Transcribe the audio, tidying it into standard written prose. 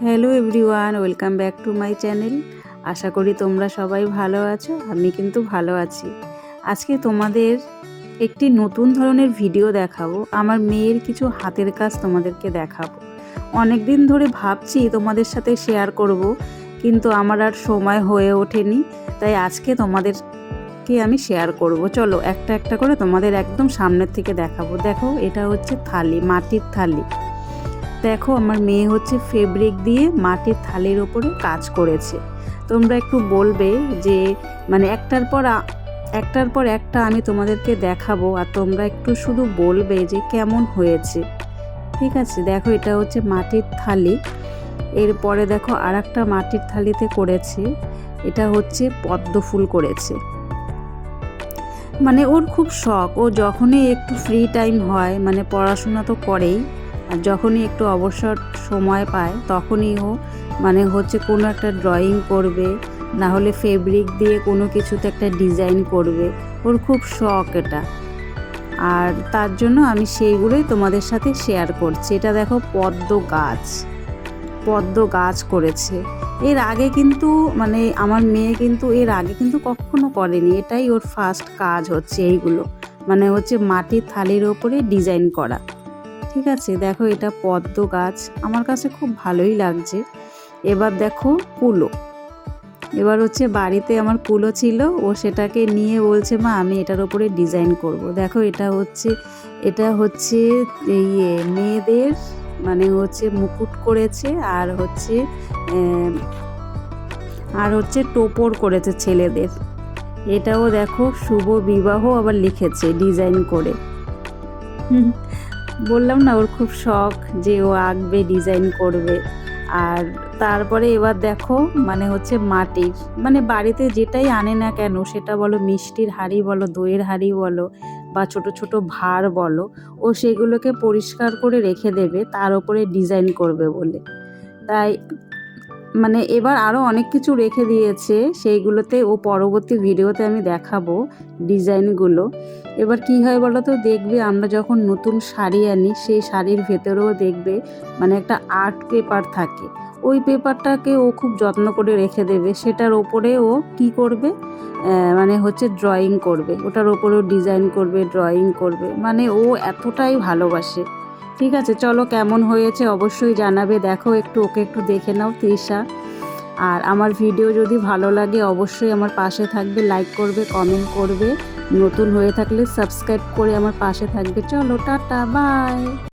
Hello everyone, welcome back to my channel. আশা করি তোমরা সবাই ভালো আছো। আমি কিন্তু ভালো আছি। আজকে তোমাদের একটি নতুন ধরনের ভিডিও দেখাবো। আমার মেয়ের কিছু হাতের কাজ তোমাদেরকে দেখাবো। অনেক দিন ধরে ভাবছি তোমাদের সাথে শেয়ার করব, কিন্তু আমার আর সময় হয়ে ওঠেনি। তাই আজকে তোমাদেরকে আমি শেয়ার করব। চলো একটা একটা করে তোমাদের একদম সামনের থেকে দেখাবো। দেখো, এটা হচ্ছে থালি, মাটির থালি। দেখো, আমার মেয়ে হচ্ছে ফেব্রিক দিয়ে মাটির থালির ওপরে কাজ করেছে। তোমরা একটু বলবে যে একটার পর একটা আমি তোমাদেরকে দেখাবো, আর তোমরা একটু শুধু বলবে যে কেমন হয়েছে। ঠিক আছে, দেখো এটা হচ্ছে মাটির থালি। এরপরে দেখো আর একটা মাটির থালিতে করেছে, এটা হচ্ছে পদ্ম ফুল করেছে। মানে ওর খুব শখ, ও যখনই একটু ফ্রি টাইম হয়, মানে পড়াশোনা তো করেই, আর যখনই একটু অবসর সময় পায় তখনই ও হচ্ছে কোনো একটা ড্রয়িং করবে, না হলে ফেব্রিক দিয়ে কোনো কিছুতে একটা ডিজাইন করবে। ওর খুব শখ এটা, আর তার জন্য আমি সেইগুলোই তোমাদের সাথে শেয়ার করছি। এটা দেখো, পদ্ম গাছ করেছে। এর আগে কিন্তু আমার মেয়ে কিন্তু এর আগে কিন্তু কখনো করেনি, এটাই ওর ফার্স্ট কাজ হচ্ছে। এইগুলো হচ্ছে মাটির থালির ওপরে ডিজাইন করা। ঠিক আছে, দেখো এটা পদ্ম গাছ, আমার কাছে খুব ভালোই লাগছে। এবার দেখো কুলো, এবার হচ্ছে বাড়িতে আমার কুলো ছিল, ও সেটাকে নিয়ে বলছে মা আমি এটার ওপরে ডিজাইন করব। দেখো এটা হচ্ছে এই মেয়েদের হচ্ছে মুকুট করেছে, আর হচ্ছে টোপর করেছে ছেলেদের। এটাও দেখো শুভ বিবাহ আবার লিখেছে ডিজাইন করে। বললাম না, ওর খুব শখ যে ও আঁকবে, ডিজাইন করবে। আর তারপরে এবার দেখো হচ্ছে মাটির বাড়িতে যেটাই আনে না কেন, সেটা বলো মিষ্টির হাঁড়ি বলো, দইয়ের হাঁড়ি বলো, বা ছোট ছোট ভাঁড় বলো, ও সেগুলোকে পরিষ্কার করে রেখে দেবে, তার উপরে ডিজাইন করবে বলে। তাই এবার আরও অনেক কিছু রেখে দিয়েছে, সেইগুলোতে ও পরবর্তী ভিডিওতে আমি দেখাবো ডিজাইনগুলো। এবার কি হয় বলো তো, দেখবে আমরা যখন নতুন শাড়ি আনি, সেই শাড়ির ভেতরেও দেখবে একটা আর্ট পেপার থাকে। ওই পেপারটাকে ও খুব যত্ন করে রেখে দেবে, সেটার ওপরে ও কি করবে, হচ্ছে ড্রয়িং করবে, ওটার ওপরেও ডিজাইন করবে, ড্রয়িং করবে। ও এতটাই ভালোবাসে। ঠিক আছে, চলো কেমন হয়েছে অবশ্যই জানাবে। দেখো ওকে একটু দেখে নাও, তৃষা। আর আমার ভিডিও যদি ভালো লাগে অবশ্যই আমার পাশে থাকবে, লাইক করবে, কমেন্ট করবে, নতুন হয়ে থাকলে সাবস্ক্রাইব করে আমার পাশে থাকবে। চলো টাটা, বাই।